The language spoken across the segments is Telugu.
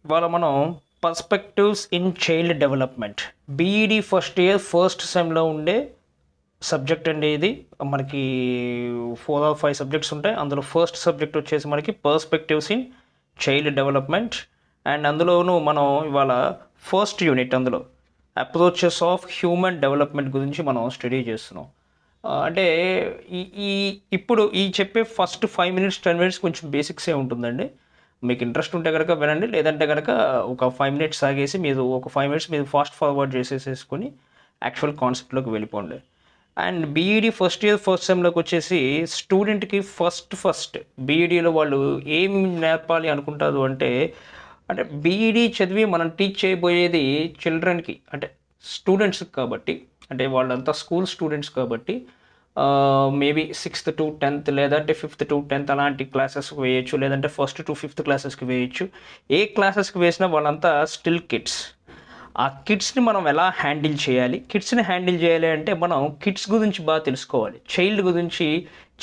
ఇవాళ మనం perspectives in child development BEd first year first సెమ్లో ఉండే సబ్జెక్ట్ అండి. ఇది మనకి 4 or 5 సబ్జెక్ట్స్ ఉంటాయి. అందులో ఫస్ట్ సబ్జెక్ట్ వచ్చేసి మనకి perspectives in child development. And అందులోనూ మనం ఇవాళ ఫస్ట్ యూనిట్ అందులో అప్రోచెస్ ఆఫ్ హ్యూమన్ డెవలప్మెంట్ గురించి మనం స్టడీ చేస్తున్నాం. అంటే ఈ ఈ ఇప్పుడు చెప్పే ఫస్ట్ 5 minutes 10 minutes కొంచెం బేసిక్సే ఉంటుందండి. మీకు ఇంట్రెస్ట్ ఉంటే కనుక వినండి, లేదంటే కనుక ఒక 5 minutes ఆగేసి మీరు ఒక 5 minutes మీరు ఫాస్ట్ ఫార్వర్డ్ చేసేసుకొని యాక్చువల్ కాన్సెప్ట్లోకి వెళ్ళిపోండి. And BEd first year first సెమ్లోకి వచ్చేసి స్టూడెంట్కి ఫస్ట్ బీఈడీలో వాళ్ళు ఏం నేర్పాలి అనుకుంటారు అంటే బీఈడీ చదివి మనం టీచ్ చేయబోయేది చిల్డ్రన్కి, అంటే స్టూడెంట్స్కి కాబట్టి, అంటే వాళ్ళంతా స్కూల్ స్టూడెంట్స్ కాబట్టి మేబీ 6th to 10th లేదంటే 5th to 10th అలాంటి క్లాసెస్కి వేయచ్చు, లేదంటే 1st to 5th క్లాసెస్కి వేయచ్చు. ఏ క్లాసెస్కి వేసినా వాళ్ళంతా స్టిల్ కిడ్స్. ఆ కిడ్స్ని మనం ఎలా హ్యాండిల్ చేయాలి? కిడ్స్ని హ్యాండిల్ చేయాలి అంటే మనం కిడ్స్ గురించి బాగా తెలుసుకోవాలి, చైల్డ్ గురించి,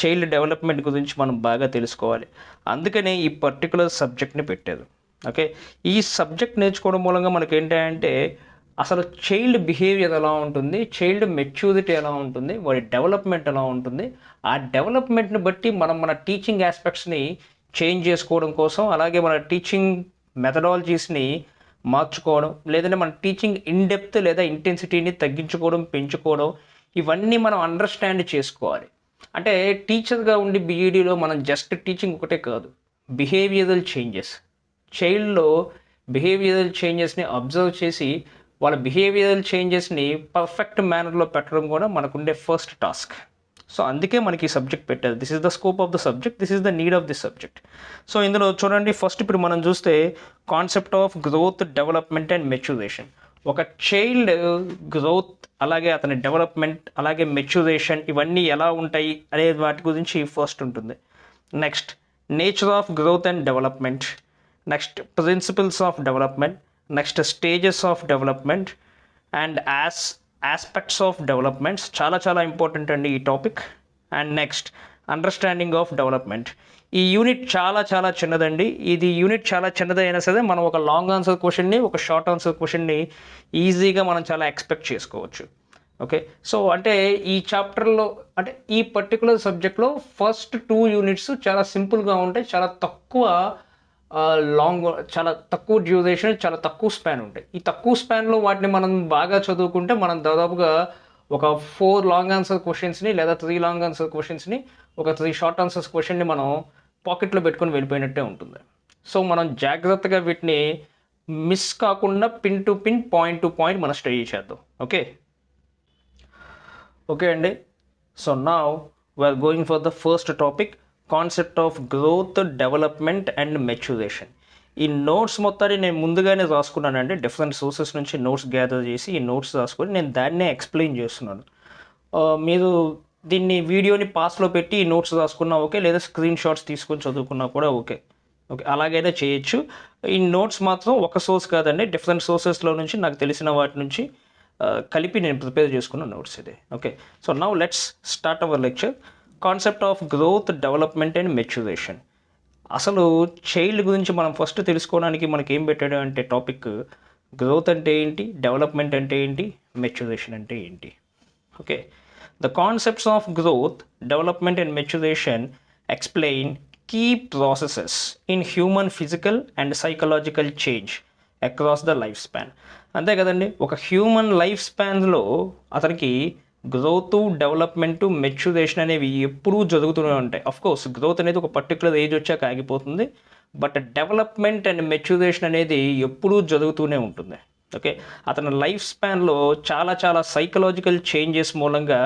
చైల్డ్ డెవలప్మెంట్ గురించి మనం బాగా తెలుసుకోవాలి. అందుకనే ఈ పర్టికులర్ సబ్జెక్ట్ని పెట్టారు. ఓకే, ఈ సబ్జెక్ట్ నేర్చుకోవడం మూలంగా మనకి ఏంటంటే అసలు చైల్డ్ బిహేవియర్ ఎలా ఉంటుంది, చైల్డ్ మెచ్యూరిటీ ఎలా ఉంటుంది, వాడి డెవలప్మెంట్ ఎలా ఉంటుంది, ఆ డెవలప్మెంట్ని బట్టి మనం మన టీచింగ్ ఆస్పెక్ట్స్ని చేంజ్ చేసుకోవడం కోసం, అలాగే మన టీచింగ్ మెథడాలజీస్ని మార్చుకోవడం, లేదంటే మన టీచింగ్ ఇన్డెప్త్ లేదా ఇంటెన్సిటీని తగ్గించుకోవడం, పెంచుకోవడం, ఇవన్నీ మనం అండర్స్టాండ్ చేసుకోవాలి. అంటే టీచర్గా ఉండి బీఈడీలో మనం జస్ట్ టీచింగ్ ఒకటే కాదు, బిహేవియరల్ చేంజెస్, చైల్డ్లో బిహేవియరల్ చేంజెస్ని అబ్జర్వ్ చేసి వాళ్ళ బిహేవియరల్ చేంజెస్ని పర్ఫెక్ట్ మేనర్లో పెట్టడం కూడా మనకుండే ఫస్ట్ టాస్క్. సో అందుకే మనకి ఈ సబ్జెక్ట్ పెట్టారు. This is the scope of the subject, this is the need of the subject. So ఇందులో చూడండి, ఫస్ట్ ఇప్పుడు మనం చూస్తే concept of growth, development and maturation. ఒక చైల్డ్ గ్రోత్, అలాగే అతని డెవలప్మెంట్, అలాగే మెచ్యూరేషన్, ఇవన్నీ ఎలా ఉంటాయి అనే వాటి గురించి ఫస్ట్ ఉంటుంది. Next nature of growth and development, next principles of development, next stages of development and aspects of developments. చాలా చాలా ఇంపార్టెంట్ అండి ఈ topic. And next understanding of development. ఈ యూనిట్ చాలా చాలా చిన్నదండి. ఇది యూనిట్ చాలా చిన్నదైనా సరే మనం ఒక లాంగ్ ఆన్సర్ క్వశ్చన్ని, ఒక షార్ట్ ఆన్సర్ క్వశ్చన్ని ఈజీగా మనం చాలా ఎక్స్పెక్ట్ చేసుకోవచ్చు. ఓకే, సో అంటే ఈ చాప్టర్లో, అంటే ఈ పర్టికులర్ సబ్జెక్ట్లో ఫస్ట్ 2 units చాలా సింపుల్గా ఉంటాయి, చాలా తక్కువ చాలా తక్కువ డ్యూరేషన్, చాలా తక్కువ స్పాన్ ఉంటాయి. ఈ తక్కువ స్పాన్లో వాటిని మనం బాగా చదువుకుంటే మనం దాదాపుగా ఒక 4 లాంగ్ ఆన్సర్ క్వశ్చన్స్ని, లేదా 3 లాంగ్ ఆన్సర్ క్వశ్చన్స్ని, ఒక 3 షార్ట్ ఆన్సర్స్ క్వశ్చన్ని మనం పాకెట్లో పెట్టుకొని వెళ్ళిపోయినట్టే ఉంటుంది. సో మనం జాగ్రత్తగా వీటిని మిస్ కాకుండా pin to pin, point to point మనం స్టడీ చేద్దాం. ఓకే ఓకే అండి. So now we're going for the first topic, concept of growth, development and maturation. ఈ నోట్స్ మొత్తాన్ని నేను ముందుగానే రాసుకున్నానండి, డిఫరెంట్ సోర్సెస్ నుంచి నోట్స్ గ్యాదర్ చేసి ఈ నోట్స్ రాసుకొని నేను దాన్నే ఎక్స్ప్లెయిన్ చేస్తున్నాను. మీరు దీన్ని వీడియోని పాస్లో పెట్టి ఈ నోట్స్ రాసుకున్నా ఓకే, లేదా స్క్రీన్ షాట్స్ తీసుకొని చదువుకున్నా కూడా ఓకే. ఓకే, అలాగైనా చేయొచ్చు. ఈ నోట్స్ మాత్రం ఒక సోర్స్ కాదండి, డిఫరెంట్ సోర్సెస్లో నుంచి నాకు తెలిసిన వాటి నుంచి కలిపి నేను ప్రిపేర్ చేసుకున్న నోట్స్ ఇది. Okay, so now let's start our lecture. Concept of growth, development and maturation. అసలు చైల్డ్ గురించి మనం ఫస్ట్ తెలుసుకోవడానికి మనకి ఏం పెట్టాడు అంటే టాపిక్, గ్రోత్ అంటే ఏంటి, డెవలప్మెంట్ అంటే ఏంటి, మెచ్యూరేషన్ అంటే ఏంటి. Okay, the concepts of growth, development and maturation explain key processes in human physical and psychological change across the life span. అంతే కదండి, ఒక హ్యూమన్ లైఫ్ స్పాన్లో అతనికి గ్రోత్, డెవలప్మెంట్, మెచ్యూరేషన్ అనేవి ఎప్పుడూ జరుగుతూనే ఉంటాయి. అఫ్కోర్స్ గ్రోత్ అనేది ఒక పర్టికులర్ ఏజ్ వచ్చాక ఆగిపోతుంది, బట్ డెవలప్మెంట్ అండ్ మెచ్యూరేషన్ అనేది ఎప్పుడూ జరుగుతూనే ఉంటుంది. ఓకే, అతని లైఫ్ స్పాన్లో చాలా చాలా సైకలాజికల్ చేంజెస్ మూలంగా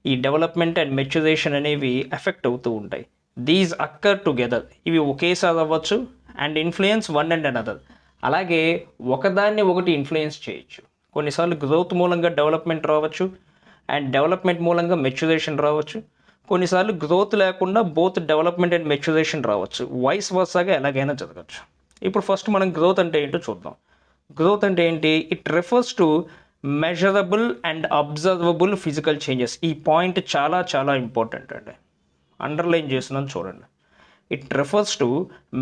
ఈ డెవలప్మెంట్ అండ్ మెచ్యూరేషన్ అనేవి ఎఫెక్ట్ అవుతూ ఉంటాయి. దీస్ అక్కర్ టుగెదర్, ఇవి ఒకేసారి అవ్వచ్చు and influence one and another. అలాగే ఒకదాన్ని ఒకటి ఇన్ఫ్లుయెన్స్ చేయొచ్చు. కొన్నిసార్లు గ్రోత్ మూలంగా డెవలప్మెంట్ రావచ్చు అండ్ డెవలప్మెంట్ మూలంగా మెచ్యూరేషన్ రావచ్చు. కొన్నిసార్లు గ్రోత్ లేకుండా బోత్ డెవలప్మెంట్ అండ్ మెచ్యూరేషన్ రావచ్చు. వైస్ వర్సాగా ఎలాగైనా జరగచ్చు. ఇప్పుడు ఫస్ట్ మనం గ్రోత్ అంటే ఏంటో చూద్దాం. గ్రోత్ అంటే ఏంటి? It refers to measurable and observable physical changes. ఈ పాయింట్ చాలా చాలా ఇంపార్టెంట్ అండి, అండర్లైన్ చేస్తున్నాను చూడండి. It refers to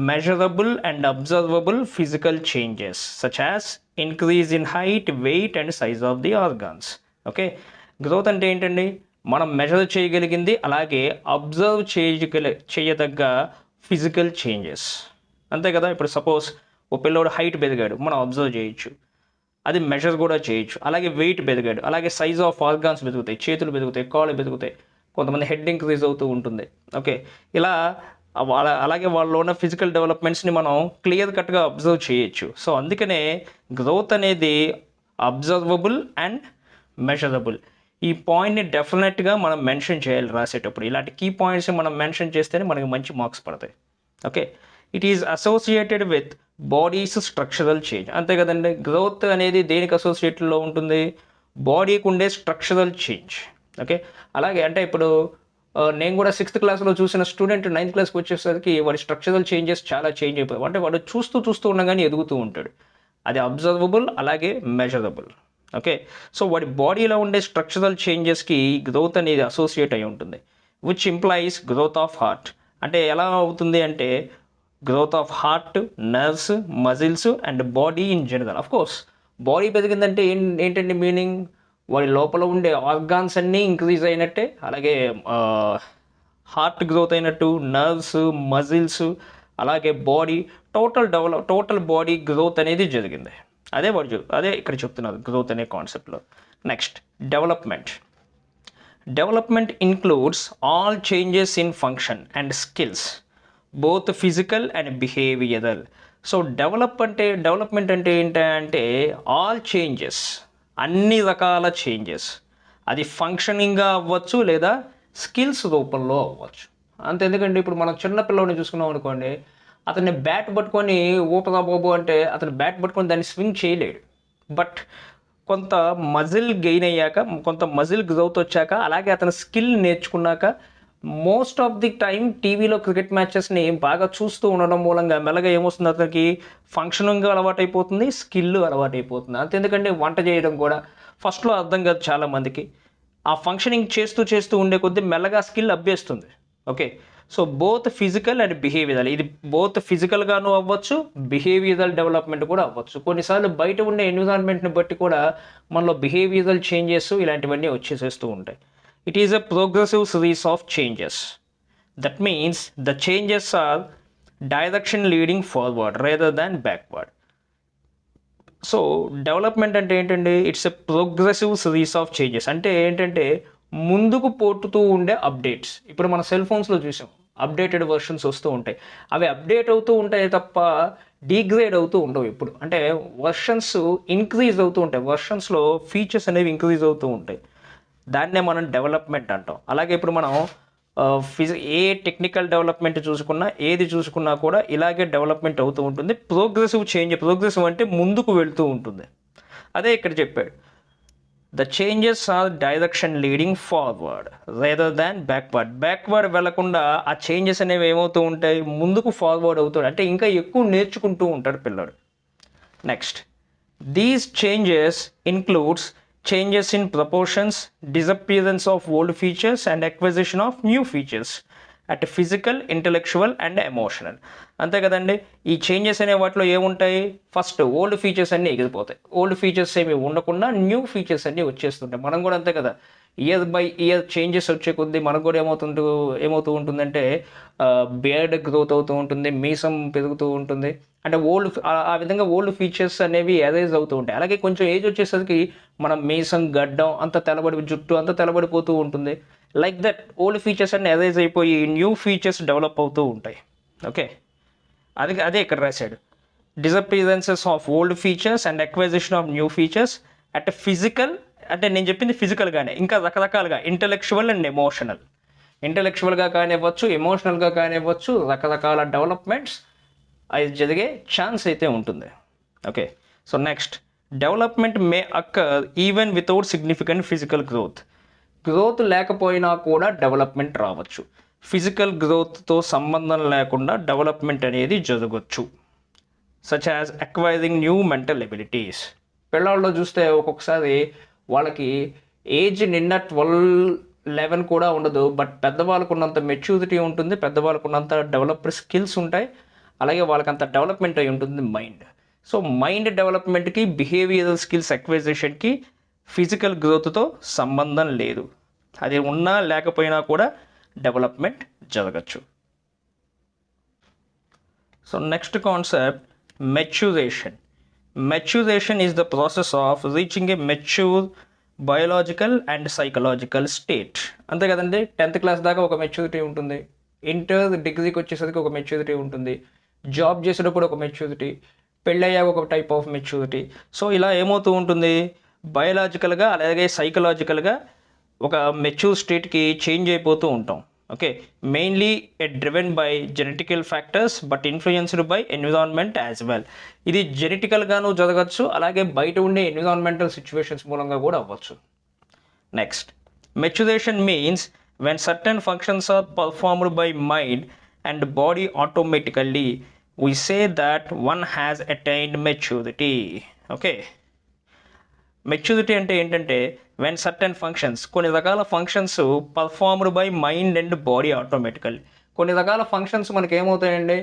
measurable and observable physical changes such as increase in height, weight and size of the organs. Okay, growth అంటే ఏంటండి? మనం మెజర్ చేయగలిగింది, అలాగే అబ్జర్వ్ చేయదగ్గ ఫిజికల్ చేంజెస్, అంతే కదా. ఇప్పుడు సపోజ్ ఓ పిల్లోడు హైట్ పెరిగాడు, మనం అబ్జర్వ్ చేయొచ్చు, అది మెజర్ కూడా చేయొచ్చు. అలాగే వెయిట్ పెరిగాడు, అలాగే సైజ్ ఆఫ్ ఆర్గాన్స్ పెరుగుతాయి, చేతులు పెరుగుతాయి, కాళ్ళు పెరుగుతాయి, కొంతమంది హెడ్ ఇంక్రీజ్ అవుతూ ఉంటుంది. ఓకే, ఇలా అలాగే వాళ్ళలో ఉన్న ఫిజికల్ డెవలప్మెంట్స్ని మనం క్లియర్ కట్గా అబ్జర్వ్ చేయొచ్చు. సో అందుకనే గ్రోత్ అనేది అబ్జర్వబుల్ అండ్ మెజరబుల్. ఈ పాయింట్ని డెఫినెట్గా మనం మెన్షన్ చేయాలి రాసేటప్పుడు. ఇలాంటి కీ పాయింట్స్ని మనం మెన్షన్ చేస్తేనే మనకి మంచి మార్క్స్ పడతాయి. Okay, it is associated with bodies structural change, అంతే కదండి. గ్రోత్ అనేది దేనికి అసోసియేటెడ్లో ఉంటుంది? బాడీకి ఉండే స్ట్రక్చరల్ చేంజ్. ఓకే, అలాగే అంటే ఇప్పుడు నేను కూడా 6th క్లాస్లో చూసిన స్టూడెంట్ 9th క్లాస్కి వచ్చేసరికి వాడి స్ట్రక్చరల్ చేంజెస్ చాలా చేంజ్ అయిపోయాయి. అంటే వాడు చూస్తూ ఉండగానే ఎదుగుతూ ఉంటాడు. అది అబ్జర్వబుల్, అలాగే మెజరబుల్. ఓకే, సో వాడి బాడీలో ఉండే స్ట్రక్చరల్ చేంజెస్కి గ్రోత్ అనేది అసోసియేట్ అయి ఉంటుంది. Which implies growth of heart. అంటే ఎలా అవుతుంది అంటే growth of heart, nerves, muscles and body in general. Of course body పెరిగిందంటే ఏంటండి మీనింగ్? వాడి లోపల ఉండే ఆర్గాన్స్ అన్నీ ఇంక్రీజ్ అయినట్టే, అలాగే హార్ట్ గ్రోత్ అయినట్టు, నర్వ్స్, మజిల్స్, అలాగే బాడీ టోటల్ బాడీ గ్రోత్ అనేది జరిగింది. అదే ఇక్కడ చెప్తున్నారు గ్రోత్ అనే కాన్సెప్ట్లో. Next, development includes all changes in function and skills, both physical and behavioural. So development అంటే ఏంటంటే ఆల్ చేంజెస్, అన్ని రకాల చేంజెస్, అది ఫంక్షనింగ్గా అవ్వచ్చు లేదా స్కిల్స్ రూపంలో అవ్వచ్చు. అంతే, ఎందుకంటే ఇప్పుడు మనం చిన్న పిల్లల్ని చూసుకున్నాం అనుకోండి, అతన్ని బ్యాట్ పట్టుకొని ఊపరా బాబు అంటే అతను బ్యాట్ పట్టుకొని దాన్ని స్వింగ్ చేయలేడు. బట్ కొంత మజిల్ గెయిన్ అయ్యాక, కొంత మజిల్ గ్రోత్ వచ్చాక, అలాగే అతను స్కిల్ నేర్చుకున్నాక, మోస్ట్ ఆఫ్ ది టైం టీవీలో క్రికెట్ మ్యాచెస్ని బాగా చూస్తూ ఉండడం మూలంగా మెల్లగా ఏమొస్తుంది, అతనికి ఫంక్షనింగ్ అలవాటైపోతుంది, స్కిల్ అలవాటైపోతుంది. అంతే, ఎందుకంటే వంట చేయడం కూడా ఫస్ట్లో అర్థం కాదు చాలామందికి. ఆ ఫంక్షనింగ్ చేస్తూ ఉండే కొద్దీ మెల్లగా స్కిల్ అబ్బేస్తుంది. Okay, so both physical and behavioural, ఇది బోత్ ఫిజికల్గాను అవ్వచ్చు, బిహేవియరల్ డెవలప్మెంట్ కూడా అవ్వచ్చు. కొన్నిసార్లు బయట ఉండే ఎన్విరాన్మెంట్ని బట్టి కూడా మనలో బిహేవియరల్ చేంజెస్ ఇలాంటివన్నీ వచ్చేసేస్తూ ఉంటాయి. It is a progressive series of changes. That means the changes are direction leading forward rather than backward. So development అంటే ఏంటండి? It's a progressive series of changes. అంటే ఏంటంటే ముందుకు పోటుతూ ఉండే అప్డేట్స్. ఇప్పుడు మన సెల్ ఫోన్స్లో చూసాం, అప్డేటెడ్ వర్షన్స్ వస్తూ ఉంటాయి. అవి అప్డేట్ అవుతూ ఉంటాయి తప్ప డిగ్రేడ్ అవుతూ ఉండవు ఎప్పుడు. అంటే వర్షన్స్ ఇంక్రీజ్ అవుతూ ఉంటాయి, వర్షన్స్లో ఫీచర్స్ అనేవి ఇంక్రీజ్ అవుతూ ఉంటాయి. దాన్నే మనం డెవలప్మెంట్ అంటాం. అలాగే ఇప్పుడు మనం ఏ టెక్నికల్ డెవలప్మెంట్ ఏది చూసుకున్నా కూడా ఇలాగే డెవలప్మెంట్ అవుతూ ఉంటుంది. ప్రోగ్రెసివ్ అంటే ముందుకు వెళ్తూ ఉంటుంది. అదే ఇక్కడ చెప్పాడు, the changes are direction leading forward rather than backward వెళ్లకుండా ఆ చేంజెస్ అనేవి ఏమవుతూ ఉంటాయి, ముందుకు ఫార్వర్డ్ అవుతాడు. అంటే ఇంకా ఎక్కువ నేర్చుకుంటూ ఉంటాడు పిల్లాడు. Next, these changes includes changes in proportions, disappearance of old features and acquisition of new features at physical, intellectual and emotional. అంతే కదండి. ఈ చేంజెస్ అనే వాటిలో ఏముంటాయి? ఫస్ట్ ఓల్డ్ ఫీచర్స్ అన్నీ ఎగిరిపోతాయి. ఓల్డ్ ఫీచర్స్ ఏమి ఉండకుండా న్యూ ఫీచర్స్ అన్నీ వచ్చేస్తుంటాయి. మనం కూడా అంతే కదా, ఇయర్ బై ఇయర్ చేంజెస్ వచ్చే కొద్దీ మనకు కూడా ఏమవుతూ ఉంటుందంటే బియర్డ్ గ్రోత్ అవుతూ ఉంటుంది, మీసం పెరుగుతూ ఉంటుంది. అంటే ఆ విధంగా ఓల్డ్ ఫీచర్స్ అనేవి ఎరేజ్ అవుతూ ఉంటాయి. అలాగే కొంచెం ఏజ్ వచ్చేసరికి మనం మీసం, గడ్డం అంతా జుట్టు అంతా తెల్లబడిపోతూ ఉంటుంది. లైక్ దట్ ఓల్డ్ ఫీచర్స్ అన్ని ఎరేజ్ అయిపోయి న్యూ ఫీచర్స్ డెవలప్ అవుతూ ఉంటాయి. ఓకే, అదే ఇక్కడ రాశాడు, disappearances of old features and acquisition of new features at physical, అంటే నేను చెప్పింది ఫిజికల్గానే, ఇంకా రకరకాలుగా ఇంటలెక్చువల్ అండ్ ఎమోషనల్. ఇంటలెక్చువల్గా కానివ్వచ్చు, ఎమోషనల్గా కానివ్వచ్చు, రకరకాల డెవలప్మెంట్స్ అది జరిగే ఛాన్స్ అయితే ఉంటుంది. Okay, so next, development may occur even without significant physical growth లేకపోయినా కూడా డెవలప్మెంట్ రావచ్చు. ఫిజికల్ గ్రోత్తో సంబంధం లేకుండా డెవలప్మెంట్ అనేది జరగచ్చు. Such as acquiring new mental abilities. పిల్లల్లో చూస్తే ఒక్కొక్కసారి వాళ్ళకి ఏజ్ నిన్న 12 లెవెల్ కూడా ఉండదు, బట్ పెద్దవాళ్ళకు ఉన్నంత మెచ్యూరిటీ ఉంటుంది, పెద్దవాళ్ళకు ఉన్నంత డెవలప్డ్ స్కిల్స్ ఉంటాయి, అలాగే వాళ్ళకంత డెవలప్మెంట్ అయి ఉంటుంది మైండ్. సో మైండ్ డెవలప్మెంట్కి, బిహేవియరల్ స్కిల్స్ అక్వైజేషన్కి ఫిజికల్ గ్రోత్తో సంబంధం లేదు. అది ఉన్నా లేకపోయినా కూడా డెవలప్మెంట్ జరగచ్చు. So next concept maturation. Maturation is the process of reaching A mature biological and psychological state. అంతే కదండి, 10th క్లాస్ దాకా ఒక మెచ్యూరిటీ ఉంటుంది, ఇంటర్ డిగ్రీకి వచ్చేసరికి ఒక మెచ్యూరిటీ ఉంటుంది, జాబ్ చేసేటప్పుడు ఒక మెచ్యూరిటీ, పెళ్ళయ్యాక ఒక టైప్ ఆఫ్ మెచ్యూరిటీ. సో ఇలా ఏమవుతూ ఉంటుంది, బయోలాజికల్గా అలాగే సైకలాజికల్గా ఒక మెచ్యూర్ స్టేట్కి చేంజ్ అయిపోతూ ఉంటాం. Okay, mainly driven by genetical factors but influenced by environment as well. ఇది జెనెటికల్గాను జరగచ్చు, అలాగే బయట ఉండే ఎన్విరాన్మెంటల్ సిచ్యువేషన్స్ మూలంగా కూడా అవ్వచ్చు. Next, maturation means when certain functions are performed by mind and body automatically, we say that one has attained maturity. Okay, maturity అంటే ఏంటంటే వెన్ సర్టెన్ ఫంక్షన్స్, కొన్ని రకాల functions performed by mind and body automatically. కొన్ని రకాల ఫంక్షన్స్ మనకి ఏమవుతాయండి,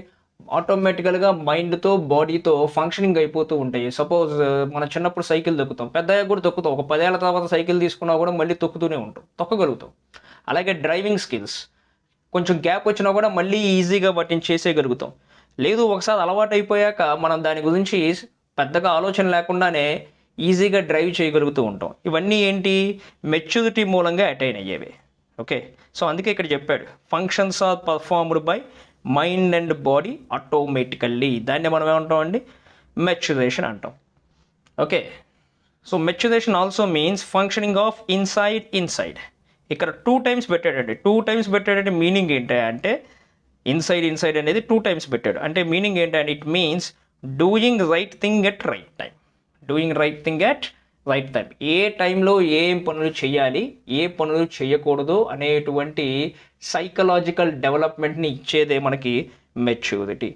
ఆటోమేటికల్గా మైండ్తో బాడీతో ఫంక్షనింగ్ అయిపోతూ ఉంటాయి. సపోజ్ మన చిన్నప్పుడు సైకిల్ తొక్కుతాం, పెద్దగా కూడా తొక్కుతాం, ఒక 10 ఏళ్ల తర్వాత సైకిల్ తీసుకున్నా కూడా మళ్ళీ తొక్కుతూనే ఉంటాం, తొక్కగలుగుతాం. అలాగే డ్రైవింగ్ స్కిల్స్ కొంచెం గ్యాప్ వచ్చినా కూడా మళ్ళీ ఈజీగా వాటిని చేసేయగలుగుతాం. లేదు, ఒకసారి అలవాటు అయిపోయాక మనం దాని గురించి పెద్దగా ఆలోచన లేకుండానే ఈజీగా డ్రైవ్ చేయగలుగుతూ ఉంటాం. ఇవన్నీ ఏంటి, మెచ్యూరిటీ మూలంగా అటైన్ అయ్యేవి. ఓకే, సో అందుకే ఇక్కడ చెప్పాడు functions are performed by mind and body automatically. దాన్ని మనం ఏమంటాం అండి, మెచ్యూరేషన్ అంటాం. Okay, so maturation also means functioning of inside. ఇక్కడ 2 times పెట్టాడండి. 2 times పెట్టాడంటే మీనింగ్ ఏంటి అంటే, ఇన్సైడ్ అనేది 2 times పెట్టాడు. అంటే మీనింగ్ ఏంటంటే it means doing right thing at right time. Doing right thing at right time. ఏ టైంలో ఏం పనులు చేయాలి, ఏ పనులు చేయకూడదు అనేటువంటి సైకలాజికల్ డెవలప్మెంట్ని ఇచ్చేదే మనకి maturity.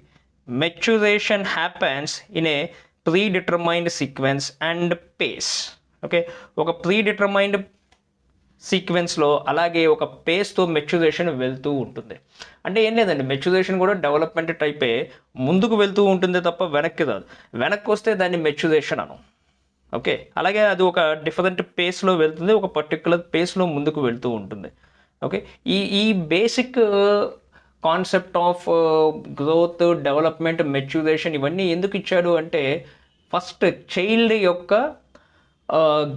Maturation happens in a predetermined sequence and pace. Okay, ఒక ప్రీ డిటర్మైన్డ్ సీక్వెన్స్లో అలాగే ఒక పేస్తో మెచ్యూరేషన్ వెళ్తూ ఉంటుంది. అంటే ఏం లేదండి, మెచ్యూరేషన్ కూడా డెవలప్మెంట్ టైపే, ముందుకు వెళ్తూ ఉంటుంది తప్ప వెనక్కి రాదు. వెనక్కి వస్తే దాన్ని మెచ్యూరేషన్ అను. ఓకే, అలాగే అది ఒక డిఫరెంట్ పేస్లో వెళ్తుంది, ఒక పర్టికులర్ పేస్లో ముందుకు వెళ్తూ ఉంటుంది. ఓకే, ఈ basic concept of growth, development, maturation ఇవన్నీ ఎందుకు ఇచ్చాడు అంటే, ఫస్ట్ చైల్డ్ యొక్క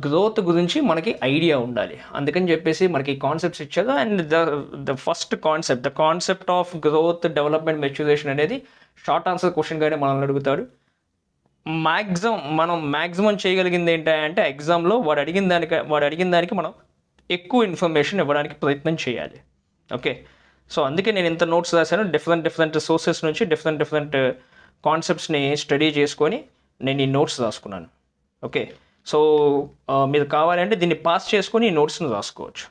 గ్రోత్ గురించి మనకి ఐడియా ఉండాలి, అందుకని చెప్పేసి మనకి కాన్సెప్ట్స్ ఇచ్చారు. And the first concept, the concept of growth, development, maturation అనేది షార్ట్ ఆన్సర్ క్వశ్చన్గానే మనల్ని అడుగుతాడు. మనం మ్యాక్సిమం చేయగలిగింది ఏంటంటే ఎగ్జామ్లో వాడు అడిగిన దానికి మనం ఎక్కువ ఇన్ఫర్మేషన్ ఇవ్వడానికి ప్రయత్నం చేయాలి. ఓకే, సో అందుకే నేను ఇంత నోట్స్ రాశాను. డిఫరెంట్ సోర్సెస్ నుంచి డిఫరెంట్ కాన్సెప్ట్స్ని స్టడీ చేసుకొని నేను ఈ నోట్స్ రాసుకున్నాను. ఓకే, సో మీరు కావాలంటే దీన్ని పాస్ చేసుకొని ఈ నోట్స్ని రాసుకోవచ్చు.